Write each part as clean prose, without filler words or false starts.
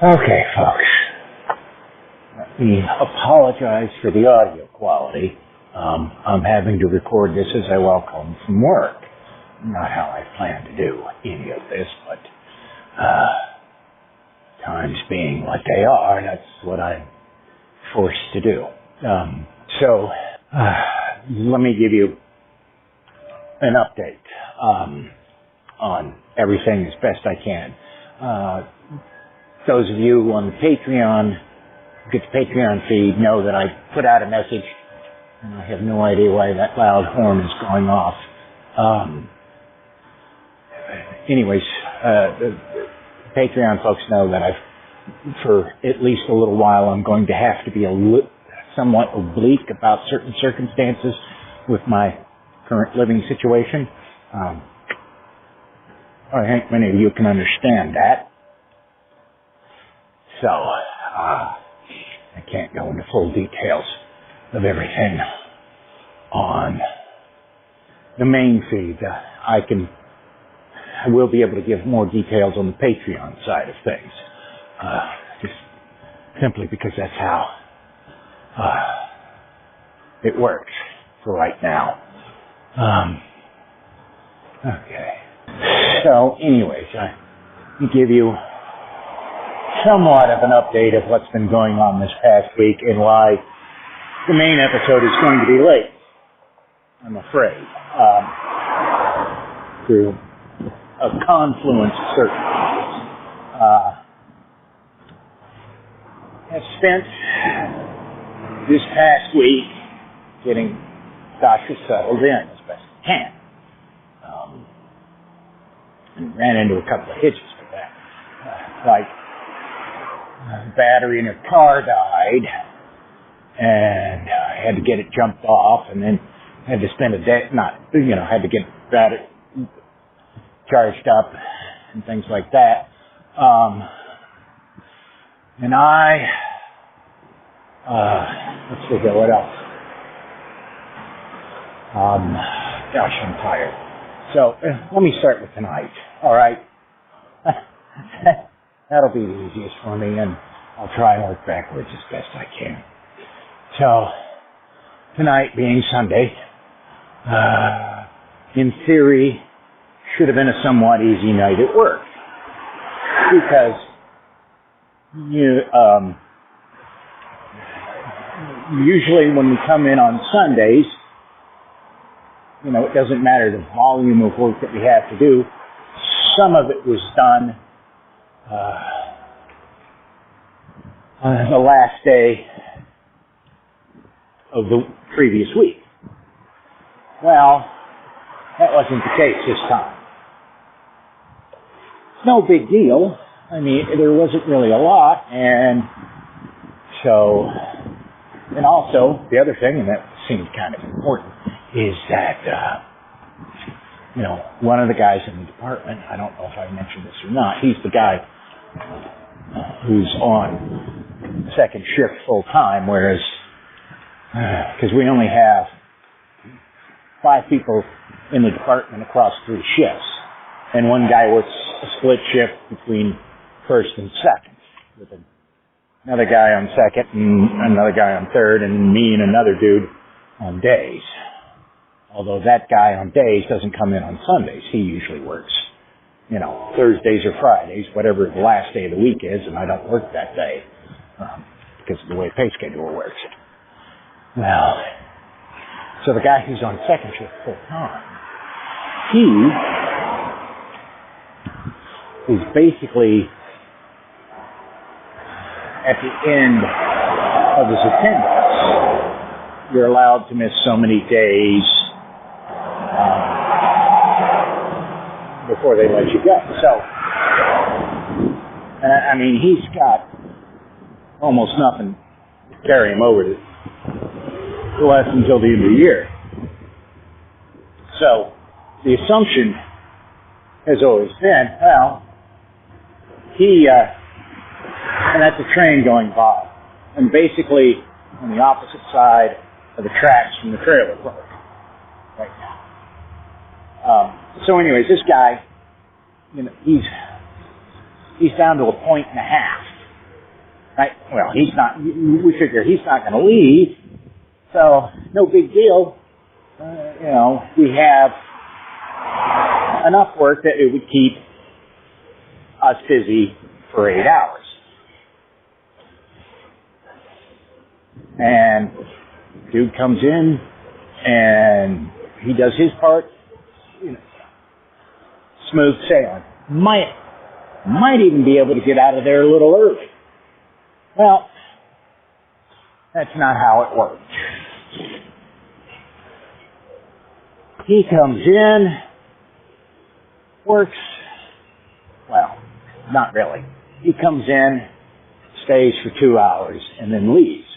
Okay, folks. Let me apologize for the audio quality. I'm having to record this as I walk home from work. Not how I plan to do any of this, but times being what they are, that's what I'm forced to do. So let me give you an update on everything as best I can. Those of you on the Patreon, get the Patreon feed, know that I put out a message, and I have no idea why that loud horn is going off. Anyways, the Patreon folks know that for at least a little while, I'm going to have to be somewhat oblique about certain circumstances with my current living situation. I think many of you can understand that. So, I can't go into full details of everything on the main feed. I will be able to give more details on the Patreon side of things. Just simply because that's how it works for right now. Okay. So, anyways, I give you somewhat of an update of what's been going on this past week and why the main episode is going to be late, I'm afraid, through a confluence of circumstances. I've spent this past week getting Sasha settled in as best I can. And ran into a couple of hitches with that. Like, the battery in her car died, and I had to get it jumped off, and then had to spend a day, had to get that charged up and things like that. And let's see here, what else? Gosh, I'm tired. So, let me start with tonight, all right? That'll be the easiest for me, and I'll try and work backwards as best I can. So, tonight being Sunday, in theory, should have been a somewhat easy night at work. Because usually when we come in on Sundays, it doesn't matter the volume of work that we have to do. Some of it was done on the last day of the previous week. Well, that wasn't the case this time. It's no big deal. I mean, there wasn't really a lot, and also, the other thing, and that seemed kind of important, is that, one of the guys in the department, I don't know if I mentioned this or not, he's the guy who's on second shift full time, whereas, because we only have 5 people in the department across 3 shifts, and one guy works a split shift between first and second, with another guy on second and another guy on third, and me and another dude on days. Although that guy on days doesn't come in on Sundays. He usually works, Thursdays or Fridays, whatever the last day of the week is, and I don't work that day because of the way pay schedule works. Well, so the guy who's on second shift full time, he is basically at the end of his attendance. You're allowed to miss so many days before they let you go. So, I mean, he's got almost nothing to carry him over to last until the end of the year. So, the assumption has always been, and that's a train going by, and basically on the opposite side of the tracks from the trailer park right now. So anyways, this guy, he's down to 1.5 points Right? Well, we figure he's not going to leave, so no big deal. We have enough work that it would keep us busy for 8 hours. And dude comes in and he does his part, smooth sailing. Might even be able to get out of there a little early. Well, that's not how it works. He comes in, works, well, not really. He comes in, stays for 2 hours, and then leaves,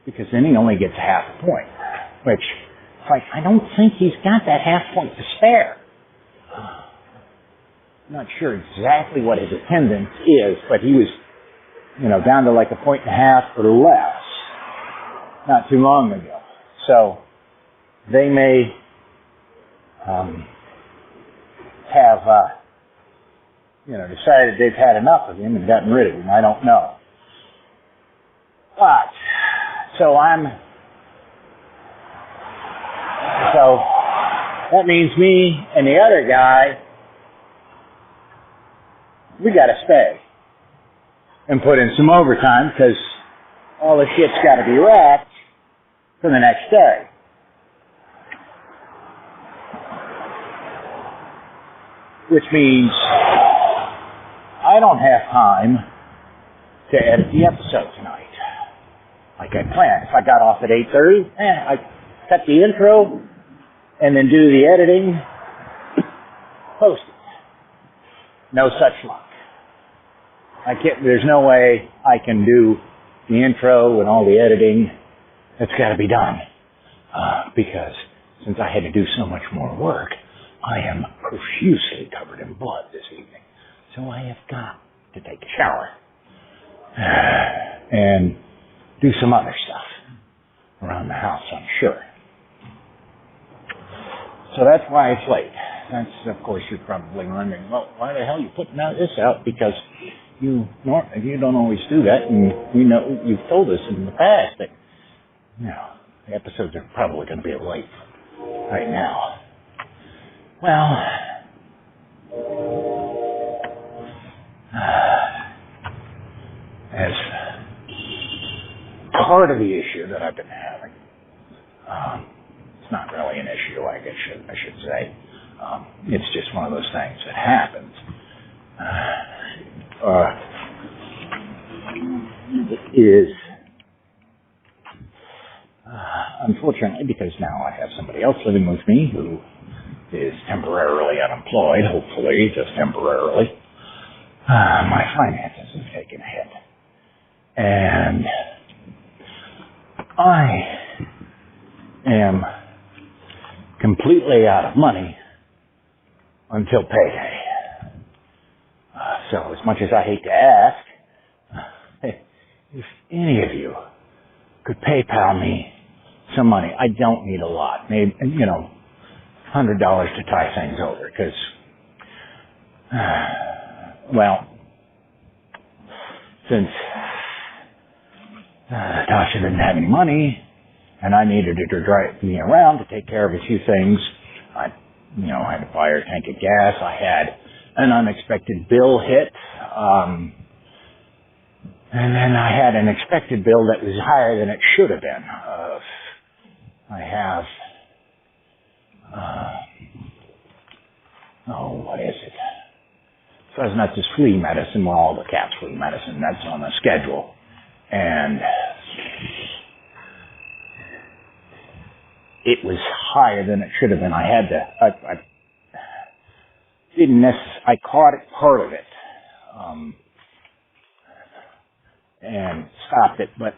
because then he only gets half a point, which, I don't think he's got that half point to spare. I'm not sure exactly what his attendance is, but he was, down to like 1.5 points or less not too long ago. So they may have, decided they've had enough of him and gotten rid of him. I don't know. But, so that means me and the other guy, we got to stay and put in some overtime because all the shit's got to be wrapped for the next day. Which means I don't have time to edit the episode tonight like I planned. If I got off at 8:30, I cut the intro and then do the editing, post it. No such luck. There's no way I can do the intro and all the editing. It's got to be done. Because since I had to do so much more work, I am profusely covered in blood this evening. So I have got to take a shower. And do some other stuff around the house, I'm sure. So that's why it's late. That's, of course, you're probably wondering, well, why the hell are you putting this out? Because you don't always do that, and you've told us in the past that, the episodes are probably going to be late right now. Well, as part of the issue that I've been having, it's not really an issue, I should say. It's just one of those things that happens. Unfortunately, because now I have somebody else living with me who is temporarily unemployed, hopefully just temporarily, my finances have taken a hit. And I am completely out of money until payday. So as much as I hate to ask, if any of you could PayPal me some money, I don't need a lot, maybe, $100 to tie things over, because, since Tasha didn't have any money, and I needed her to drive me around to take care of a few things, I had to buy her a tank of gas. I had an unexpected bill hit, and then I had an expected bill that was higher than it should have been. I have, what is it? Fresnet's flea medicine, all the cat's flea medicine, that's on the schedule. And it was higher than it should have been. I caught it, part of it, and stopped it, but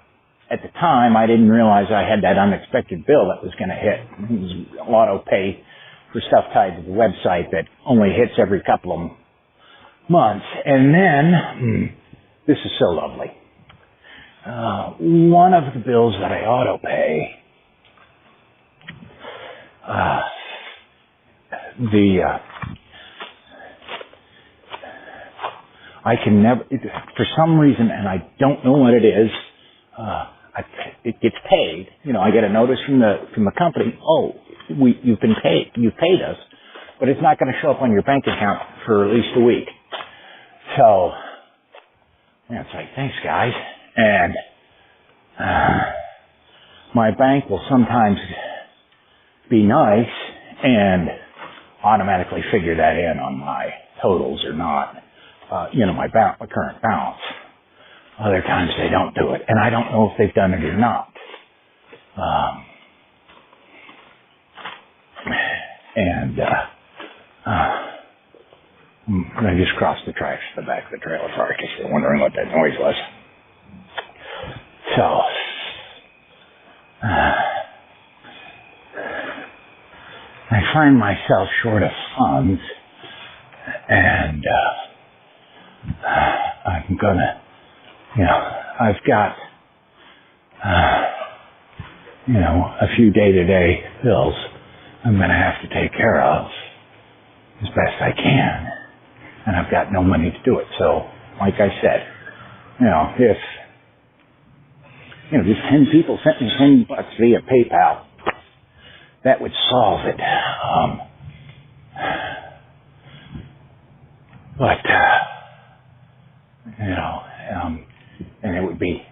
at the time I didn't realize I had that unexpected bill that was going to hit. It was auto pay for stuff tied to the website that only hits every couple of months. And then, this is so lovely. One of the bills that I auto pay, I can never, for some reason, and I don't know what it is, it gets paid. You know, I get a notice from the company. Oh, you've paid us, but it's not going to show up on your bank account for at least a week. So, yeah, it's like, thanks guys. And my bank will sometimes be nice and automatically figure that in on my totals or not. My current balance. Other times they don't do it, and I don't know if they've done it or not. I just crossed the tracks to the back of the trailer park. If you're wondering what that noise was. So, I find myself short of funds, and I'm gonna, I've got, a few day-to-day bills I'm gonna have to take care of as best I can, and I've got no money to do it. So, like I said, if just 10 people sent me $10 via PayPal, that would solve it. And it would be,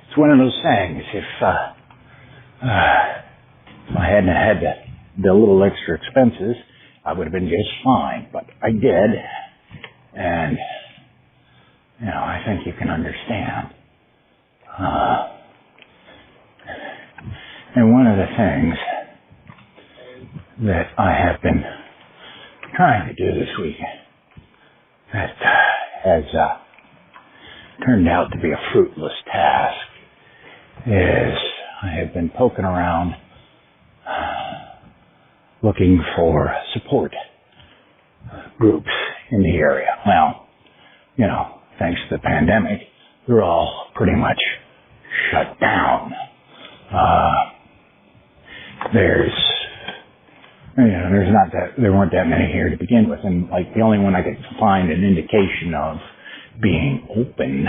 it's one of those things, if I hadn't had the little extra expenses, I would have been just fine, but I did, and, I think you can understand. And one of the things that I have been trying to do this week that has turned out to be a fruitless task is I have been poking around looking for support groups in the area. Well, thanks to the pandemic, they're all pretty much shut down. There weren't that many here to begin with, and like the only one I could find an indication of being open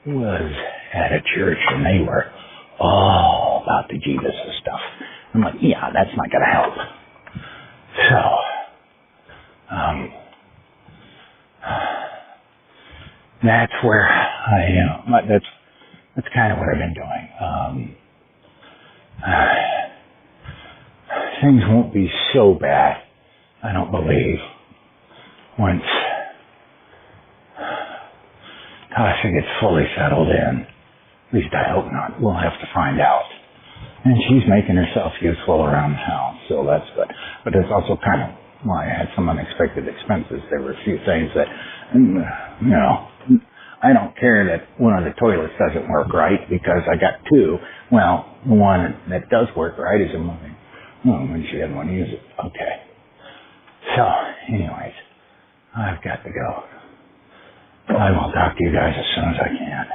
was at a church, and they were all about the Jesus stuff. I'm like, yeah, that's not going to help. So, that's where that's kind of what I've been doing. Things won't be so bad, I don't believe, once Tasha gets fully settled in. At least I hope not. We'll have to find out. And she's making herself useful around the house, so that's good. But it's also kind of why I had some unexpected expenses. There were a few things that, I don't care that one of the toilets doesn't work right because I got two. Well, the one that does work right is a moving. Well, when she doesn't want to use it. Okay. So, anyways, I've got to go. I will talk to you guys as soon as I can.